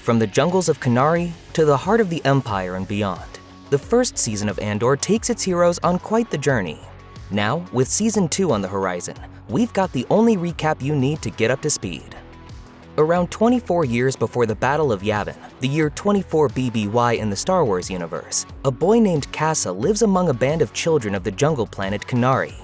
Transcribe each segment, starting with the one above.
From the jungles of Kenari to the heart of the Empire and beyond, the first season of Andor takes its heroes on quite the journey. Now, with Season 2 on the horizon, we've got the only recap you need to get up to speed. Around 24 years before the Battle of Yavin, the year 24 BBY in the Star Wars universe, a boy named Kassa lives among a band of children of the jungle planet Kenari.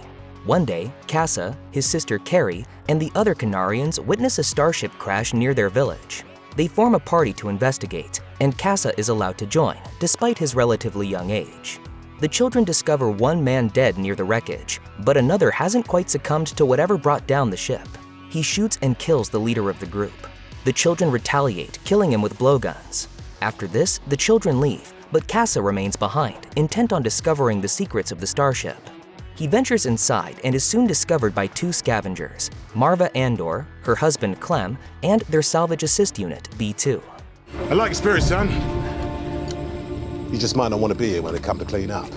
One day, Kassa, his sister Carrie, and the other Kenarians witness a starship crash near their village. They form a party to investigate, and Kassa is allowed to join, despite his relatively young age. The children discover one man dead near the wreckage, but another hasn't quite succumbed to whatever brought down the ship. He shoots and kills the leader of the group. The children retaliate, killing him with blowguns. After this, the children leave, but Kassa remains behind, intent on discovering the secrets of the starship. He ventures inside and is soon discovered by two scavengers, Marva Andor, her husband Clem, and their salvage assist unit, B2. I like your spirit, son. You just might not want to be here when they come to clean up.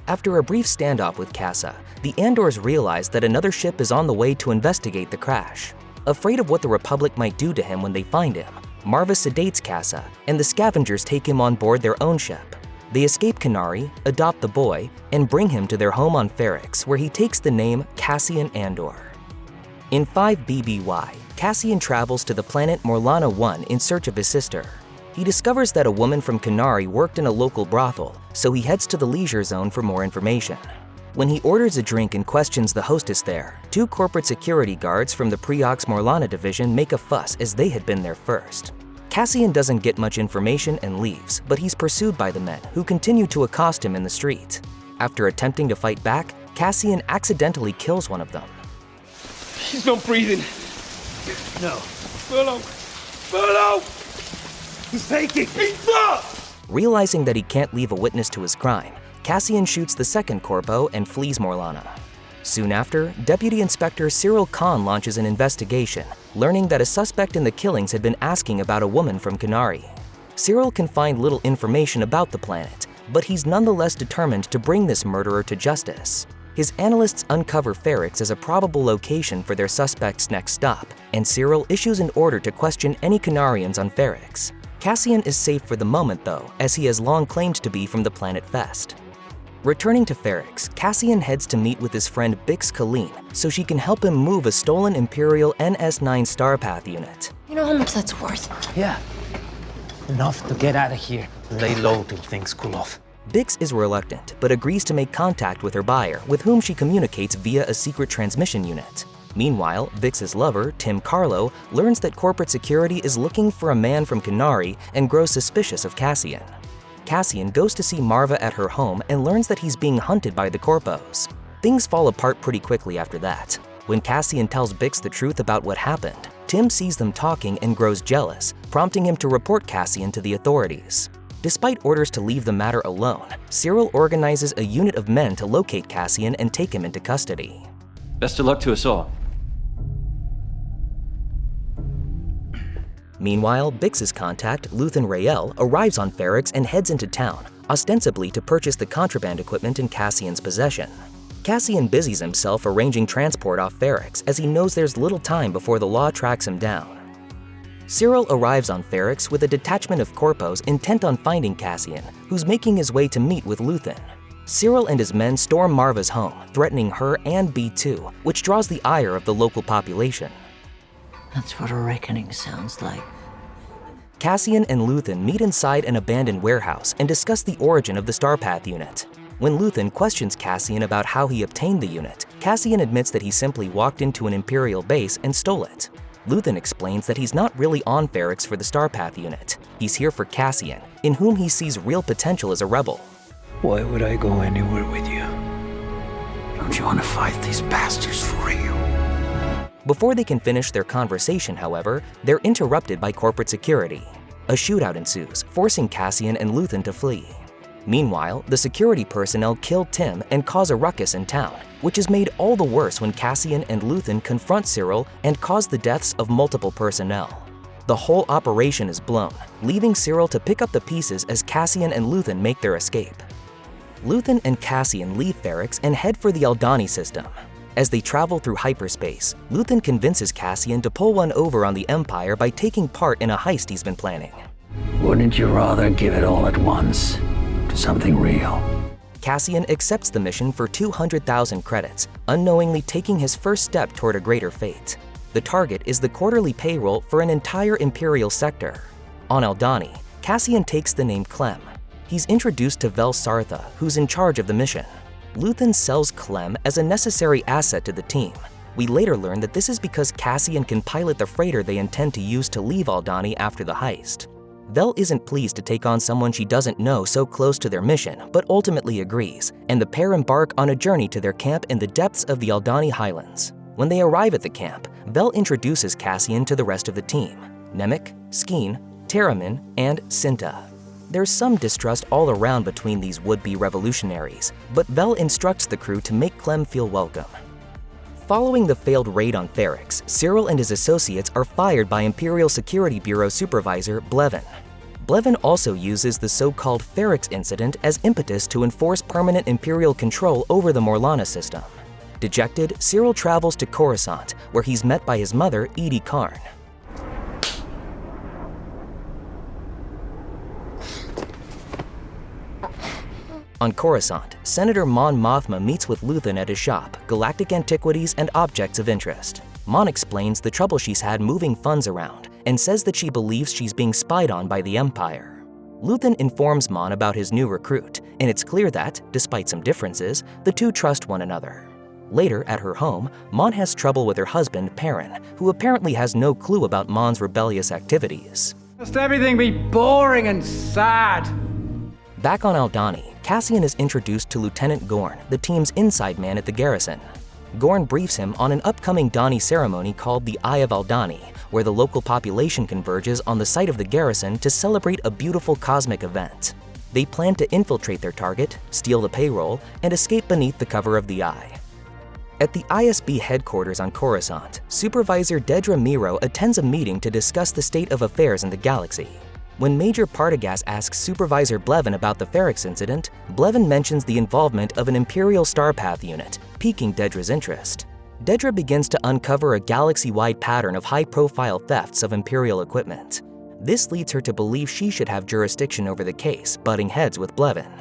After a brief standoff with Kassa, the Andors realize that another ship is on the way to investigate the crash. Afraid of what the Republic might do to him when they find him, Marva sedates Kassa, and the scavengers take him on board their own ship. They escape Kenari, adopt the boy, and bring him to their home on Ferrix, where he takes the name Cassian Andor. In 5 BBY, Cassian travels to the planet Morlana 1 in search of his sister. He discovers that a woman from Kenari worked in a local brothel, so he heads to the leisure zone for more information. When he orders a drink and questions the hostess there, two corporate security guards from the Preox Morlana division make a fuss as they had been there first. Cassian doesn't get much information and leaves, but he's pursued by the men, who continue to accost him in the street. After attempting to fight back, Cassian accidentally kills one of them. He's not breathing. No. Furlough! He's faking. He's not! Realizing that he can't leave a witness to his crime, Cassian shoots the second corpo and flees Morlana. Soon after, Deputy Inspector Syril Khan launches an investigation, learning that a suspect in the killings had been asking about a woman from Kenari. Syril can find little information about the planet, but he's nonetheless determined to bring this murderer to justice. His analysts uncover Ferrix as a probable location for their suspect's next stop, and Syril issues an order to question any Kenarians on Ferrix. Cassian is safe for the moment though, as he has long claimed to be from the planet Fest. Returning to Ferrix, Cassian heads to meet with his friend Bix Colleen so she can help him move a stolen Imperial NS9 Starpath unit. You know how much that's worth? Yeah. Enough to get out of here. Lay low till things cool off. Bix is reluctant, but agrees to make contact with her buyer, with whom she communicates via a secret transmission unit. Meanwhile, Bix's lover, Tim Carlo, learns that corporate security is looking for a man from Kenari and grows suspicious of Cassian. Cassian goes to see Marva at her home and learns that he's being hunted by the Corpos. Things fall apart pretty quickly after that. When Cassian tells Bix the truth about what happened, Tim sees them talking and grows jealous, prompting him to report Cassian to the authorities. Despite orders to leave the matter alone, Syril organizes a unit of men to locate Cassian and take him into custody. Best of luck to us all. Meanwhile, Bix's contact, Luthen Rael, arrives on Ferrix and heads into town, ostensibly to purchase the contraband equipment in Cassian's possession. Cassian busies himself arranging transport off Ferrix as he knows there's little time before the law tracks him down. Syril arrives on Ferrix with a detachment of Corpos intent on finding Cassian, who's making his way to meet with Luthen. Syril and his men storm Marva's home, threatening her and B2, which draws the ire of the local population. That's what a reckoning sounds like. Cassian and Luthen meet inside an abandoned warehouse and discuss the origin of the Starpath unit. When Luthen questions Cassian about how he obtained the unit, Cassian admits that he simply walked into an Imperial base and stole it. Luthen explains that he's not really on Ferrix for the Starpath unit. He's here for Cassian, in whom he sees real potential as a rebel. Why would I go anywhere with you? Don't you want to fight these bastards for real? Before they can finish their conversation, however, they're interrupted by corporate security. A shootout ensues, forcing Cassian and Luthen to flee. Meanwhile, the security personnel kill Tim and cause a ruckus in town, which is made all the worse when Cassian and Luthen confront Syril and cause the deaths of multiple personnel. The whole operation is blown, leaving Syril to pick up the pieces as Cassian and Luthen make their escape. Luthen and Cassian leave Ferrix and head for the Aldhani system. As they travel through hyperspace, Luthen convinces Cassian to pull one over on the Empire by taking part in a heist he's been planning. Wouldn't you rather give it all at once to something real? Cassian accepts the mission for 200,000 credits, unknowingly taking his first step toward a greater fate. The target is the quarterly payroll for an entire Imperial sector. On Aldhani, Cassian takes the name Clem. He's introduced to Vel Sartha, who's in charge of the mission. Luthen sells Clem as a necessary asset to the team. We later learn that this is because Cassian can pilot the freighter they intend to use to leave Aldhani after the heist. Vel isn't pleased to take on someone she doesn't know so close to their mission, but ultimately agrees, and the pair embark on a journey to their camp in the depths of the Aldhani Highlands. When they arrive at the camp, Vel introduces Cassian to the rest of the team: Nemik, Skeen, Taramin, and Cinta. There's some distrust all around between these would-be revolutionaries, but Vel instructs the crew to make Clem feel welcome. Following the failed raid on Ferrix, Syril and his associates are fired by Imperial Security Bureau Supervisor Blevin. Blevin also uses the so-called Ferrix incident as impetus to enforce permanent Imperial control over the Morlana system. Dejected, Syril travels to Coruscant, where he's met by his mother, Edie Karn. On Coruscant, Senator Mon Mothma meets with Luthen at his shop, Galactic Antiquities and Objects of Interest. Mon explains the trouble she's had moving funds around and says that she believes she's being spied on by the Empire. Luthen informs Mon about his new recruit, and it's clear that, despite some differences, the two trust one another. Later, at her home, Mon has trouble with her husband, Perrin, who apparently has no clue about Mon's rebellious activities. Must everything be boring and sad? Back on Aldhani, Cassian is introduced to Lieutenant Gorn, the team's inside man at the garrison. Gorn briefs him on an upcoming Dani ceremony called the Eye of Aldhani, where the local population converges on the site of the garrison to celebrate a beautiful cosmic event. They plan to infiltrate their target, steal the payroll, and escape beneath the cover of the Eye. At the ISB headquarters on Coruscant, Supervisor Dedra Meero attends a meeting to discuss the state of affairs in the galaxy. When Major Partagaz asks Supervisor Blevin about the Ferrix incident, Blevin mentions the involvement of an Imperial Starpath unit, piquing Dedra's interest. Dedra begins to uncover a galaxy-wide pattern of high-profile thefts of Imperial equipment. This leads her to believe she should have jurisdiction over the case, butting heads with Blevin.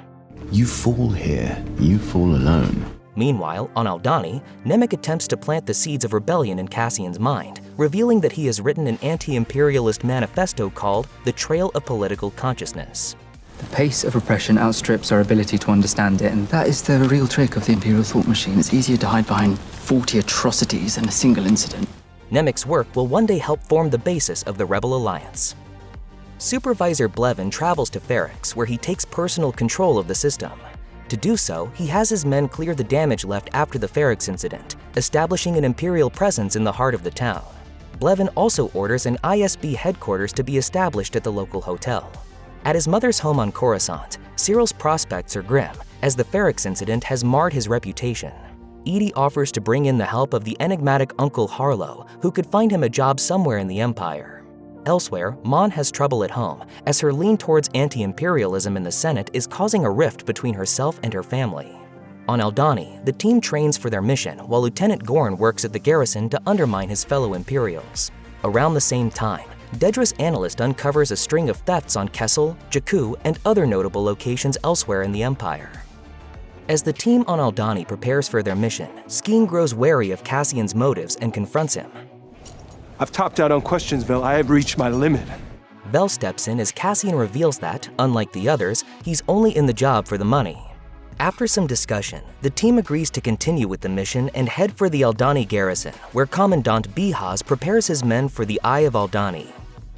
You fall here, you fall alone. Meanwhile, on Aldhani, Nemik attempts to plant the seeds of rebellion in Cassian's mind, revealing that he has written an anti-imperialist manifesto called The Trail of Political Consciousness. The pace of repression outstrips our ability to understand it, and that is the real trick of the Imperial thought machine. It's easier to hide behind 40 atrocities than a single incident. Nemik's work will one day help form the basis of the Rebel Alliance. Supervisor Blevin travels to Ferrix, where he takes personal control of the system. To do so, he has his men clear the damage left after the Ferrix incident, establishing an Imperial presence in the heart of the town. Blevin also orders an ISB headquarters to be established at the local hotel. At his mother's home on Coruscant, Syril's prospects are grim, as the Ferrix incident has marred his reputation. Edie offers to bring in the help of the enigmatic Uncle Harlow, who could find him a job somewhere in the Empire. Elsewhere, Mon has trouble at home, as her lean towards anti-imperialism in the Senate is causing a rift between herself and her family. On Aldhani, the team trains for their mission, while Lieutenant Gorn works at the garrison to undermine his fellow Imperials. Around the same time, Dedra's analyst uncovers a string of thefts on Kessel, Jakku, and other notable locations elsewhere in the Empire. As the team on Aldhani prepares for their mission, Skeen grows wary of Cassian's motives and confronts him. I've topped out on questions, Vel. I have reached my limit. Vel steps in as Cassian reveals that, unlike the others, he's only in the job for the money. After some discussion, the team agrees to continue with the mission and head for the Aldhani garrison, where Commandant Bihaz prepares his men for the Eye of Aldhani.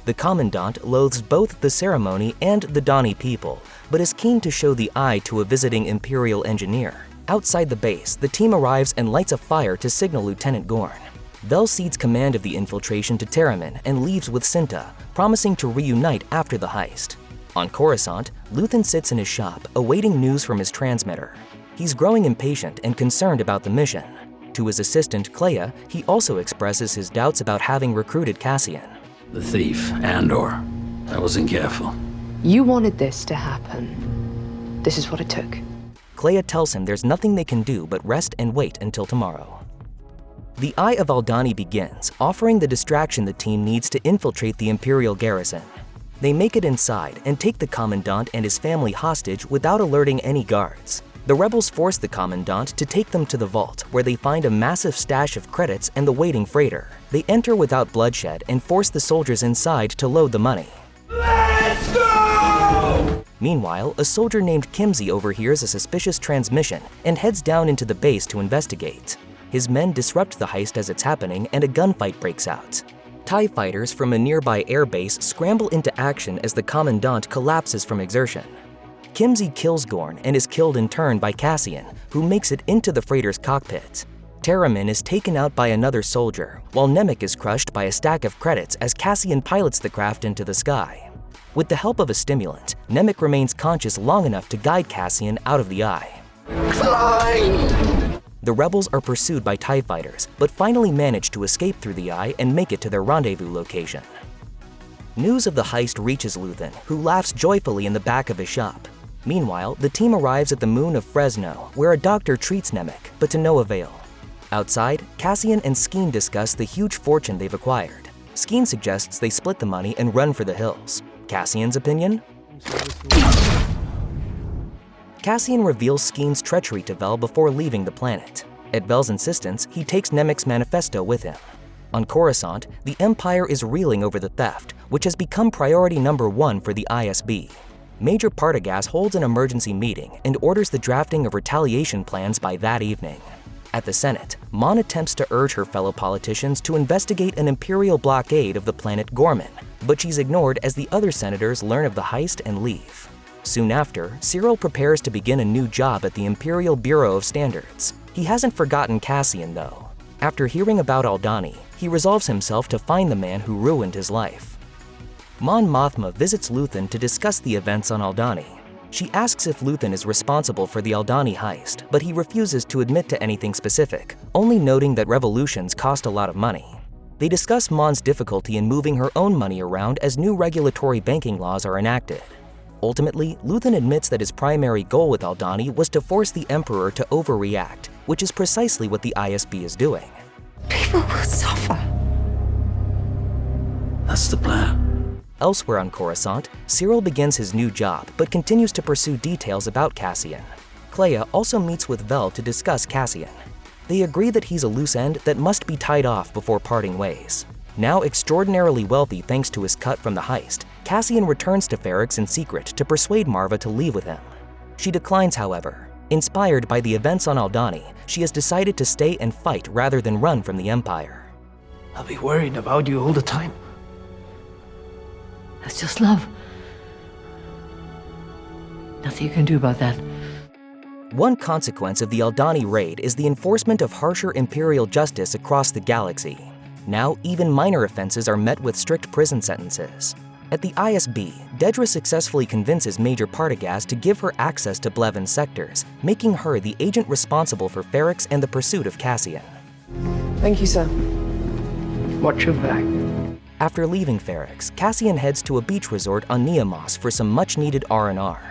The Commandant loathes both the ceremony and the Dani people, but is keen to show the Eye to a visiting Imperial engineer. Outside the base, the team arrives and lights a fire to signal Lieutenant Gorn. Vel cedes command of the infiltration to Taramin and leaves with Cinta, promising to reunite after the heist. On Coruscant, Luthen sits in his shop, awaiting news from his transmitter. He's growing impatient and concerned about the mission. To his assistant, Clea, he also expresses his doubts about having recruited Cassian. The thief, Andor. I wasn't careful. You wanted this to happen. This is what it took. Clea tells him there's nothing they can do but rest and wait until tomorrow. The Eye of Aldhani begins, offering the distraction the team needs to infiltrate the Imperial garrison. They make it inside and take the Commandant and his family hostage without alerting any guards. The rebels force the Commandant to take them to the vault, where they find a massive stash of credits and the waiting freighter. They enter without bloodshed and force the soldiers inside to load the money. Let's go! Meanwhile, a soldier named Kimsey overhears a suspicious transmission and heads down into the base to investigate. His men disrupt the heist as it's happening and a gunfight breaks out. TIE fighters from a nearby airbase scramble into action as the Commandant collapses from exertion. Kimsey kills Gorn and is killed in turn by Cassian, who makes it into the freighter's cockpit. Terramin is taken out by another soldier, while Nemik is crushed by a stack of credits as Cassian pilots the craft into the sky. With the help of a stimulant, Nemik remains conscious long enough to guide Cassian out of the eye. Climb! The rebels are pursued by TIE fighters, but finally manage to escape through the eye and make it to their rendezvous location. News of the heist reaches Luthen, who laughs joyfully in the back of his shop. Meanwhile, the team arrives at the moon of Fresno, where a doctor treats Nemik, but to no avail. Outside, Cassian and Skeen discuss the huge fortune they've acquired. Skeen suggests they split the money and run for the hills. Cassian's opinion? Cassian reveals Skeen's treachery to Vel before leaving the planet. At Vel's insistence, he takes Nemik's manifesto with him. On Coruscant, the Empire is reeling over the theft, which has become priority number 1 for the ISB. Major Partagaz holds an emergency meeting and orders the drafting of retaliation plans by that evening. At the Senate, Mon attempts to urge her fellow politicians to investigate an Imperial blockade of the planet Gorman, but she's ignored as the other senators learn of the heist and leave. Soon after, Syril prepares to begin a new job at the Imperial Bureau of Standards. He hasn't forgotten Cassian, though. After hearing about Aldhani, he resolves himself to find the man who ruined his life. Mon Mothma visits Luthen to discuss the events on Aldhani. She asks if Luthen is responsible for the Aldhani heist, but he refuses to admit to anything specific, only noting that revolutions cost a lot of money. They discuss Mon's difficulty in moving her own money around as new regulatory banking laws are enacted. Ultimately, Luthen admits that his primary goal with Aldhani was to force the Emperor to overreact, which is precisely what the ISB is doing. People will suffer. That's the plan. Elsewhere on Coruscant, Syril begins his new job but continues to pursue details about Cassian. Clea also meets with Vel to discuss Cassian. They agree that he's a loose end that must be tied off before parting ways. Now extraordinarily wealthy thanks to his cut from the heist, Cassian returns to Ferrix in secret to persuade Marva to leave with him. She declines, however. Inspired by the events on Aldhani, she has decided to stay and fight rather than run from the Empire. I'll be worried about you all the time. That's just love. Nothing you can do about that. One consequence of the Aldhani raid is the enforcement of harsher Imperial justice across the galaxy. Now, even minor offenses are met with strict prison sentences. At the ISB, Dedra successfully convinces Major Partagaz to give her access to Blevins sectors, making her the agent responsible for Ferrix and the pursuit of Cassian. Thank you, sir. Watch your back. After leaving Ferrix, Cassian heads to a beach resort on Neamos for some much-needed R&R.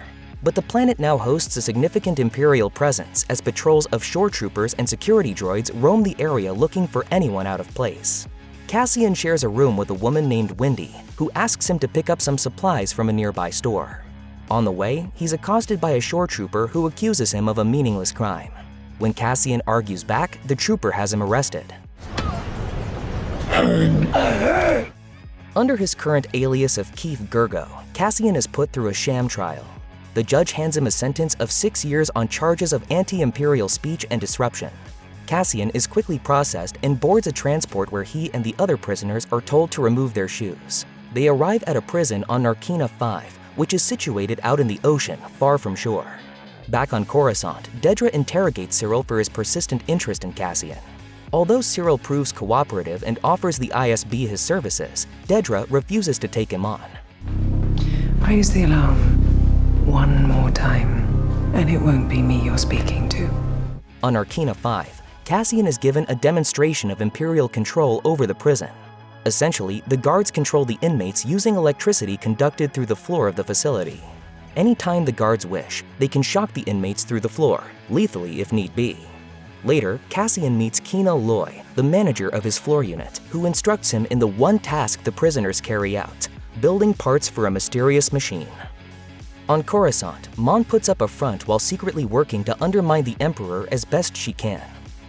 But the planet now hosts a significant Imperial presence as patrols of shore troopers and security droids roam the area looking for anyone out of place. Cassian shares a room with a woman named Wendy, who asks him to pick up some supplies from a nearby store. On the way, he's accosted by a shore trooper who accuses him of a meaningless crime. When Cassian argues back, the trooper has him arrested. Under his current alias of Keith Gergo, Cassian is put through a sham trial. The judge hands him a sentence of 6 years on charges of anti-imperial speech and disruption. Cassian is quickly processed and boards a transport where he and the other prisoners are told to remove their shoes. They arrive at a prison on Narkina 5, which is situated out in the ocean, far from shore. Back on Coruscant, Dedra interrogates Syril for his persistent interest in Cassian. Although Syril proves cooperative and offers the ISB his services, Dedra refuses to take him on. Raise the alarm one more time, and it won't be me you're speaking to. On Narkina 5, Cassian is given a demonstration of Imperial control over the prison. Essentially, the guards control the inmates using electricity conducted through the floor of the facility. Anytime the guards wish, they can shock the inmates through the floor, lethally if need be. Later, Cassian meets Kina Loy, the manager of his floor unit, who instructs him in the one task the prisoners carry out: building parts for a mysterious machine. On Coruscant, Mon puts up a front while secretly working to undermine the Emperor as best she can.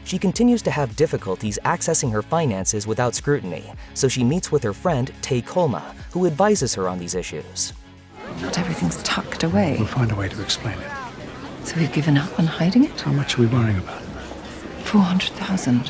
She continues to have difficulties accessing her finances without scrutiny, so she meets with her friend, Tay Kolma, who advises her on these issues. Not everything's tucked away. We'll find a way to explain it. So we've given up on hiding it? How much are we worrying about? 400,000.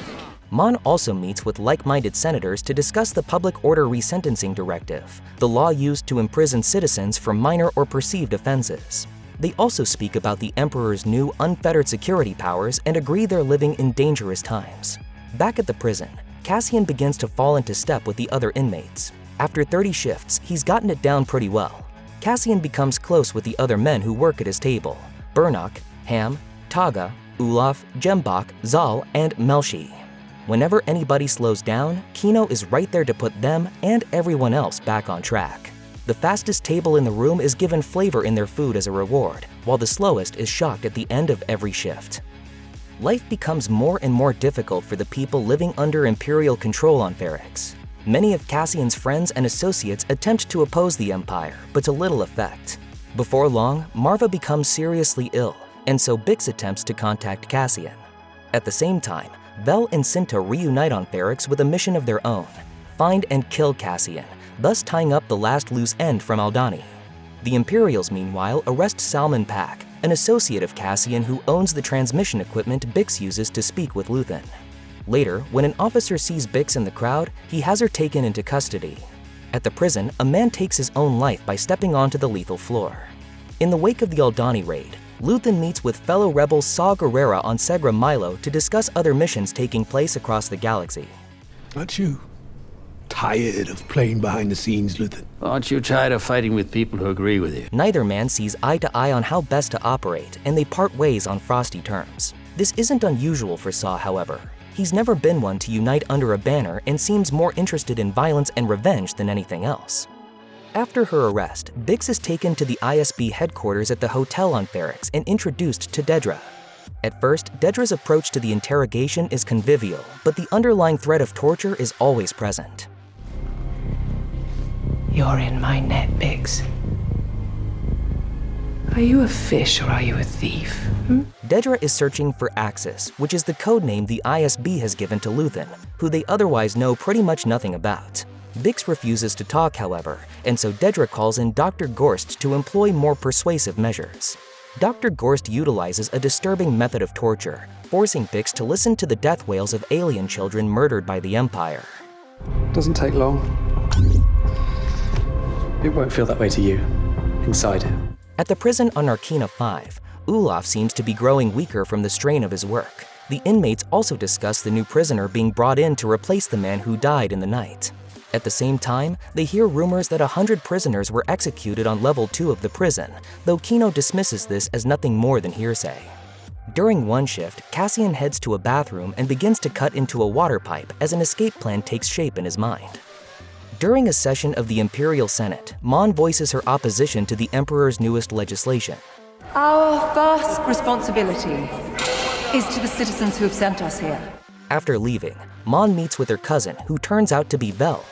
Mon also meets with like-minded senators to discuss the Public Order Resentencing Directive, the law used to imprison citizens for minor or perceived offenses. They also speak about the Emperor's new unfettered security powers and agree they're living in dangerous times. Back at the prison, Cassian begins to fall into step with the other inmates. After 30 shifts, he's gotten it down pretty well. Cassian becomes close with the other men who work at his table: Burnok, Ham, Taga, Ulaf, Jembach, Zal, and Melshi. Whenever anybody slows down, Kino is right there to put them and everyone else back on track. The fastest table in the room is given flavor in their food as a reward, while the slowest is shocked at the end of every shift. Life becomes more and more difficult for the people living under Imperial control on Ferrix. Many of Cassian's friends and associates attempt to oppose the Empire, but to little effect. Before long, Marva becomes seriously ill, and so Bix attempts to contact Cassian. At the same time, Vel and Cinta reunite on Ferrix with a mission of their own: find and kill Cassian, thus tying up the last loose end from Aldhani. The Imperials, meanwhile, arrest Salman Pak, an associate of Cassian who owns the transmission equipment Bix uses to speak with Luthen. Later, when an officer sees Bix in the crowd, he has her taken into custody. At the prison, a man takes his own life by stepping onto the lethal floor. In the wake of the Aldhani raid, Luthen meets with fellow rebel Saw Gerrera on Segra Milo to discuss other missions taking place across the galaxy. Aren't you tired of playing behind the scenes, Luthen? Aren't you tired of fighting with people who agree with you? Neither man sees eye to eye on how best to operate, and they part ways on frosty terms. This isn't unusual for Saw, however. He's never been one to unite under a banner and seems more interested in violence and revenge than anything else. After her arrest, Bix is taken to the ISB headquarters at the hotel on Ferrix and introduced to Dedra. At first, Dedra's approach to the interrogation is convivial, but the underlying threat of torture is always present. You're in my net, Bix. Are you a fish or are you a thief? Dedra is searching for Axis, which is the codename the ISB has given to Luthen, who they otherwise know pretty much nothing about. Bix refuses to talk, however, and so Dedra calls in Dr. Gorst to employ more persuasive measures. Dr. Gorst utilizes a disturbing method of torture, forcing Bix to listen to the death wails of alien children murdered by the Empire. Doesn't take long. It won't feel that way to you, inside it. At the prison on Narkina 5, Ulaf seems to be growing weaker from the strain of his work. The inmates also discuss the new prisoner being brought in to replace the man who died in the night. At the same time, they hear rumors that 100 prisoners were executed on level 2 of the prison, though Kino dismisses this as nothing more than hearsay. During one shift, Cassian heads to a bathroom and begins to cut into a water pipe as an escape plan takes shape in his mind. During a session of the Imperial Senate, Mon voices her opposition to the Emperor's newest legislation. Our first responsibility is to the citizens who have sent us here. After leaving, Mon meets with her cousin, who turns out to be Vel.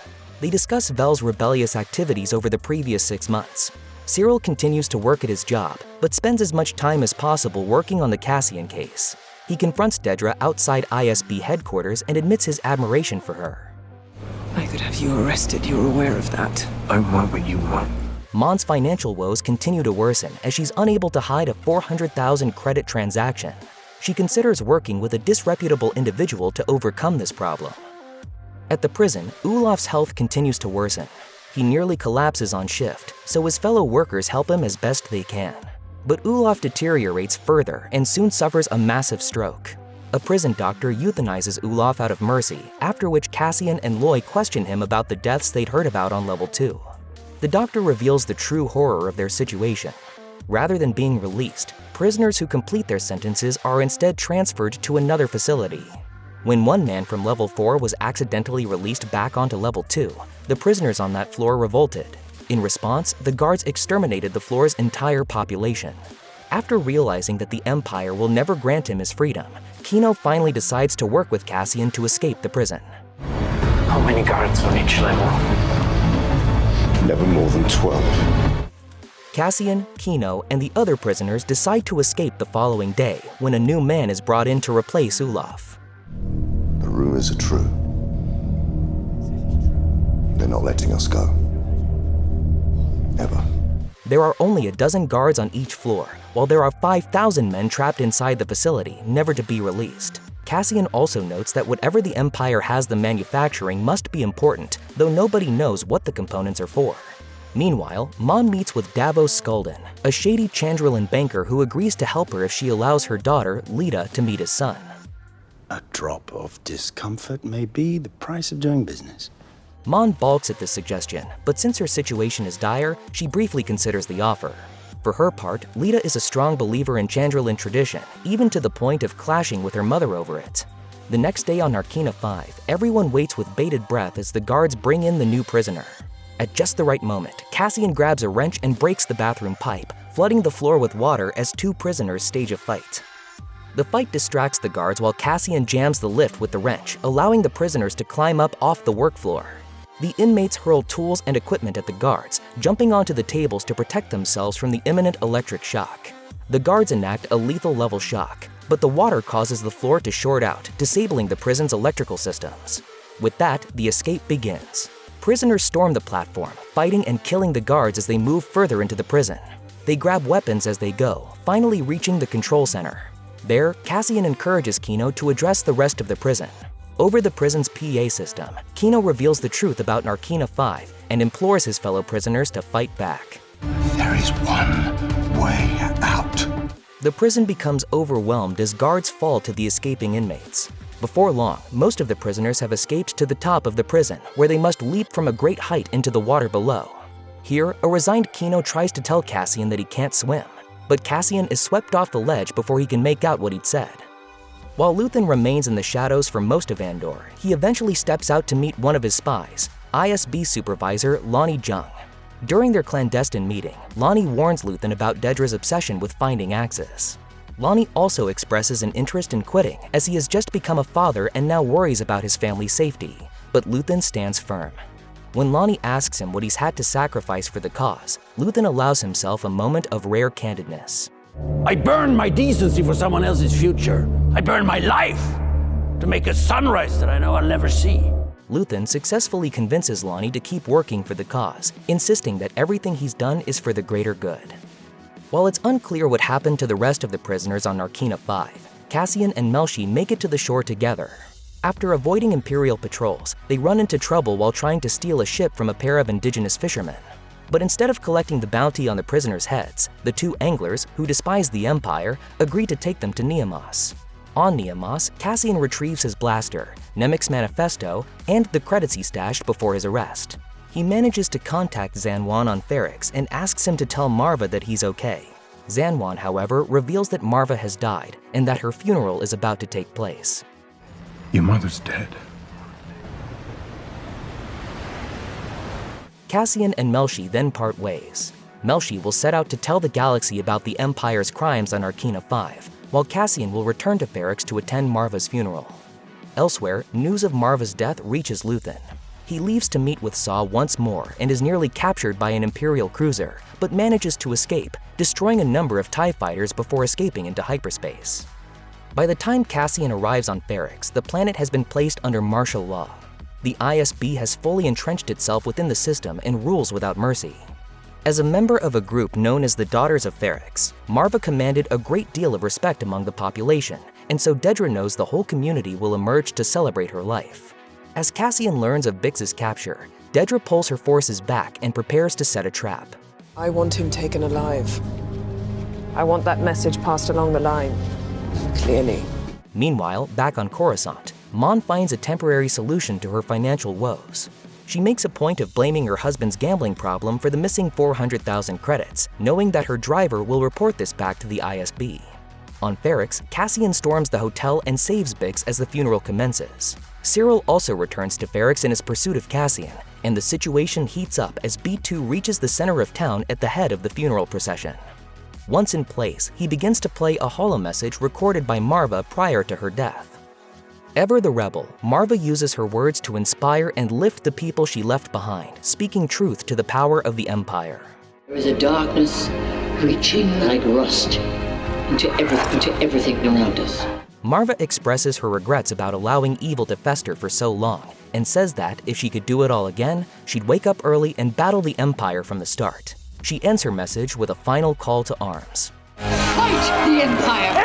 They discuss Vel's rebellious activities over the previous 6 months. Syril continues to work at his job, but spends as much time as possible working on the Cassian case. He confronts Dedra outside ISB headquarters and admits his admiration for her. I could have you arrested, you're aware of that. I want what you want. Mon's financial woes continue to worsen as she's unable to hide a 400,000 credit transaction. She considers working with a disreputable individual to overcome this problem. At the prison, Ulaf's health continues to worsen. He nearly collapses on shift, so his fellow workers help him as best they can. But Ulaf deteriorates further and soon suffers a massive stroke. A prison doctor euthanizes Ulaf out of mercy, after which Cassian and Loy question him about the deaths they'd heard about on level 2. The doctor reveals the true horror of their situation. Rather than being released, prisoners who complete their sentences are instead transferred to another facility. When one man from level 4 was accidentally released back onto level 2, the prisoners on that floor revolted. In response, the guards exterminated the floor's entire population. After realizing that the Empire will never grant him his freedom, Kino finally decides to work with Cassian to escape the prison. How many guards on each level? Never more than 12. Cassian, Kino, and the other prisoners decide to escape the following day when a new man is brought in to replace Ulaf. The rumors are true. They're not letting us go. Ever. There are only a dozen guards on each floor, while there are 5,000 men trapped inside the facility, never to be released. Cassian also notes that whatever the Empire has them manufacturing must be important, though nobody knows what the components are for. Meanwhile, Mon meets with Davos Skulden, a shady Chandrilan banker who agrees to help her if she allows her daughter, Lita, to meet his son. A drop of discomfort may be the price of doing business. Mon balks at this suggestion, but since her situation is dire, she briefly considers the offer. For her part, Lita is a strong believer in Chandrilan tradition, even to the point of clashing with her mother over it. The next day on Narkina 5, everyone waits with bated breath as the guards bring in the new prisoner. At just the right moment, Cassian grabs a wrench and breaks the bathroom pipe, flooding the floor with water as two prisoners stage a fight. The fight distracts the guards while Cassian jams the lift with the wrench, allowing the prisoners to climb up off the work floor. The inmates hurl tools and equipment at the guards, jumping onto the tables to protect themselves from the imminent electric shock. The guards enact a lethal level shock, but the water causes the floor to short out, disabling the prison's electrical systems. With that, the escape begins. Prisoners storm the platform, fighting and killing the guards as they move further into the prison. They grab weapons as they go, finally reaching the control center. There, Cassian encourages Kino to address the rest of the prison. Over the prison's PA system, Kino reveals the truth about Narkina 5 and implores his fellow prisoners to fight back. There is one way out. The prison becomes overwhelmed as guards fall to the escaping inmates. Before long, most of the prisoners have escaped to the top of the prison, where they must leap from a great height into the water below. Here, a resigned Kino tries to tell Cassian that he can't swim, but Cassian is swept off the ledge before he can make out what he'd said. While Luthen remains in the shadows for most of Andor, he eventually steps out to meet one of his spies, ISB supervisor Lonnie Jung. During their clandestine meeting, Lonnie warns Luthen about Dedra's obsession with finding axes. Lonnie also expresses an interest in quitting as he has just become a father and now worries about his family's safety, but Luthen stands firm. When Lonnie asks him what he's had to sacrifice for the cause, Luthen allows himself a moment of rare candidness. I burned my decency for someone else's future. I burned my life to make a sunrise that I know I'll never see. Luthen successfully convinces Lonnie to keep working for the cause, insisting that everything he's done is for the greater good. While it's unclear what happened to the rest of the prisoners on Narkina 5, Cassian and Melshi make it to the shore together. After avoiding Imperial patrols, they run into trouble while trying to steal a ship from a pair of indigenous fishermen. But instead of collecting the bounty on the prisoners' heads, the two anglers, who despise the Empire, agree to take them to Niamos. On Niamos, Cassian retrieves his blaster, Nemik's manifesto, and the credits he stashed before his arrest. He manages to contact Zanwan on Ferrix and asks him to tell Marva that he's okay. Zanwan, however, reveals that Marva has died and that her funeral is about to take place. Your mother's dead. Cassian and Melshi then part ways. Melshi will set out to tell the galaxy about the Empire's crimes on Narkina 5, while Cassian will return to Ferrix to attend Marva's funeral. Elsewhere, news of Marva's death reaches Luthen. He leaves to meet with Saw once more and is nearly captured by an Imperial cruiser, but manages to escape, destroying a number of TIE fighters before escaping into hyperspace. By the time Cassian arrives on Ferrix, the planet has been placed under martial law. The ISB has fully entrenched itself within the system and rules without mercy. As a member of a group known as the Daughters of Ferrix, Marva commanded a great deal of respect among the population, and so Dedra knows the whole community will emerge to celebrate her life. As Cassian learns of Bix's capture, Dedra pulls her forces back and prepares to set a trap. I want him taken alive. I want that message passed along the line, clearly. Meanwhile, back on Coruscant, Mon finds a temporary solution to her financial woes. She makes a point of blaming her husband's gambling problem for the missing 400,000 credits, knowing that her driver will report this back to the ISB. On Ferrix, Cassian storms the hotel and saves Bix as the funeral commences. Syril also returns to Ferrix in his pursuit of Cassian, and the situation heats up as B2 reaches the center of town at the head of the funeral procession. Once in place, he begins to play a holomessage recorded by Marva prior to her death. Ever the rebel, Marva uses her words to inspire and lift the people she left behind, speaking truth to the power of the Empire. There is a darkness reaching like rust into everything around us. Marva expresses her regrets about allowing evil to fester for so long, and says that if she could do it all again, she'd wake up early and battle the Empire from the start. She ends her message with a final call to arms. Fight the Empire!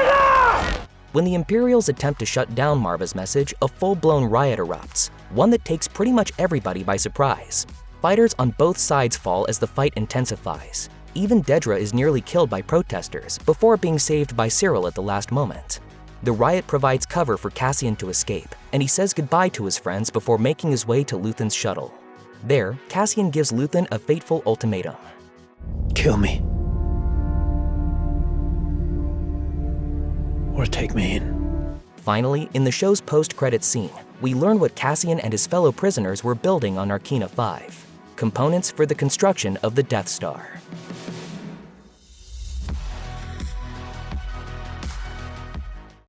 When the Imperials attempt to shut down Marva's message, a full-blown riot erupts, one that takes pretty much everybody by surprise. Fighters on both sides fall as the fight intensifies. Even Dedra is nearly killed by protesters before being saved by Syril at the last moment. The riot provides cover for Cassian to escape, and he says goodbye to his friends before making his way to Luthen's shuttle. There, Cassian gives Luthen a fateful ultimatum. Kill me. Or take me in. Finally, in the show's post-credits scene, we learn what Cassian and his fellow prisoners were building on Narkina 5, components for the construction of the Death Star.